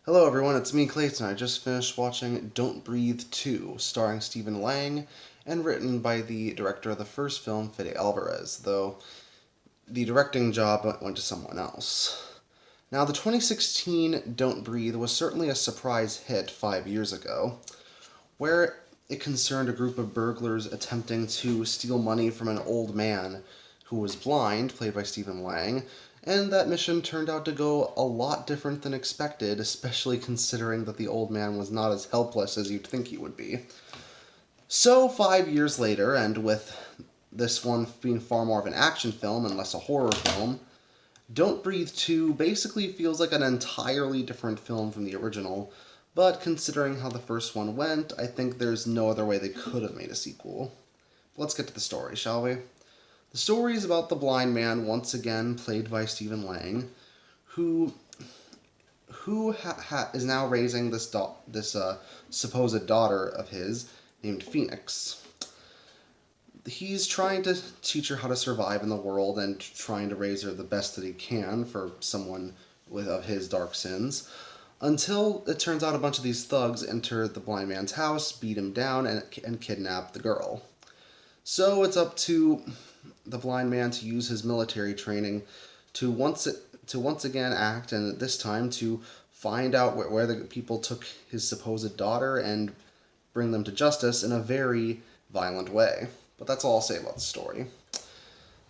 Hello everyone, it's me Clayton. I just finished watching Don't Breathe 2, starring Stephen Lang, and written by the director of the first film, Fede Alvarez, though the directing job went to someone else. Now, the 2016 Don't Breathe was certainly a surprise hit 5 years ago, where it concerned a group of burglars attempting to steal money from an old man who was blind, played by Stephen Lang, and that mission turned out to go a lot different than expected, especially considering that the old man was not as helpless as you'd think he would be. So, 5 years later, and with this one being far more of an action film and less a horror film, Don't Breathe 2 basically feels like an entirely different film from the original, but considering how the first one went, I think there's no other way they could have made a sequel. Let's get to the story, shall we? The story is about the blind man, once again played by Stephen Lang, who is now raising this supposed daughter of his named Phoenix. He's trying to teach her how to survive in the world and trying to raise her the best that he can for someone of his dark sins. Until it turns out a bunch of these thugs enter the blind man's house, beat him down, and kidnap the girl. So it's up to the blind man to use his military training to once again act, and this time to find out where the people took his supposed daughter and bring them to justice in a very violent way. But that's all I'll say about the story.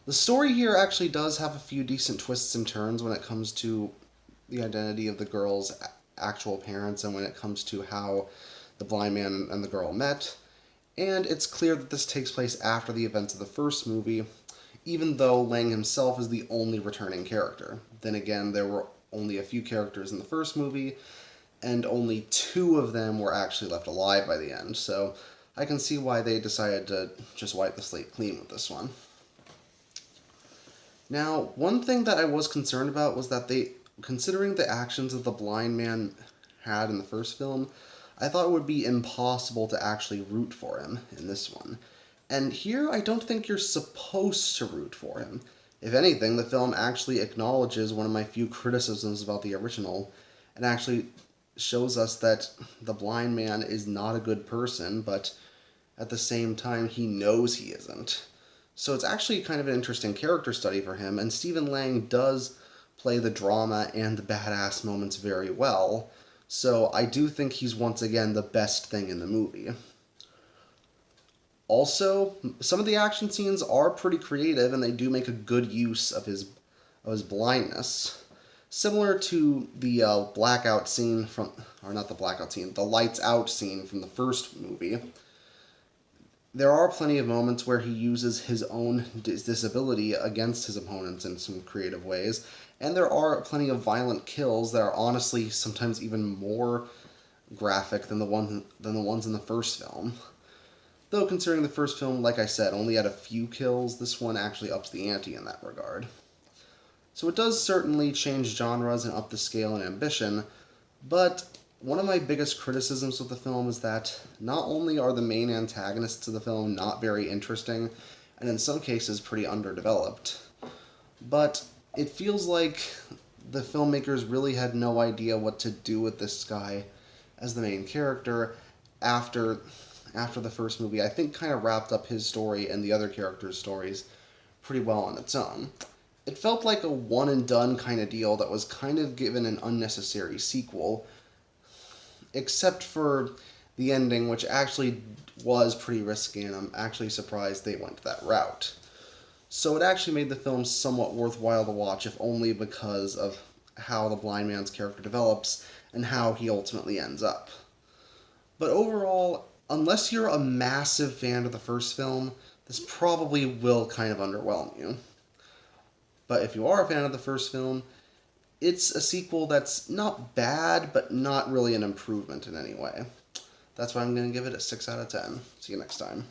The story here actually does have a few decent twists and turns when it comes to the identity of the girl's actual parents and when it comes to how the blind man and the girl met. And it's clear that this takes place after the events of the first movie, even though Lang himself is the only returning character. Then again, there were only a few characters in the first movie, and only two of them were actually left alive by the end, so I can see why they decided to just wipe the slate clean with this one. Now, one thing that I was concerned about was that considering the actions that the blind man had in the first film, I thought it would be impossible to actually root for him in this one. And here, I don't think you're supposed to root for him. If anything, the film actually acknowledges one of my few criticisms about the original, and actually shows us that the blind man is not a good person, but at the same time, he knows he isn't. So it's actually kind of an interesting character study for him, and Stephen Lang does play the drama and the badass moments very well, so I do think he's once again the best thing in the movie. Also, some of the action scenes are pretty creative and they do make a good use of his blindness. Similar to the blackout scene from, or not the blackout scene, the lights out scene from the first movie. There are plenty of moments where he uses his own disability against his opponents in some creative ways, and there are plenty of violent kills that are honestly sometimes even more graphic than the ones in the first film. Though considering the first film, like I said, only had a few kills, this one actually ups the ante in that regard. So it does certainly change genres and up the scale and ambition, but one of my biggest criticisms with the film is that not only are the main antagonists of the film not very interesting, and in some cases pretty underdeveloped, but it feels like the filmmakers really had no idea what to do with this guy as the main character after the first movie. I think kind of wrapped up his story and the other characters' stories pretty well on its own. It felt like a one and done kind of deal that was kind of given an unnecessary sequel, except for the ending, which actually was pretty risky, and I'm actually surprised they went that route. So it actually made the film somewhat worthwhile to watch, if only because of how the blind man's character develops and how he ultimately ends up. But overall, unless you're a massive fan of the first film, this probably will kind of underwhelm you. But if you are a fan of the first film, it's a sequel that's not bad, but not really an improvement in any way. That's why I'm going to give it a 6 out of 10. See you next time.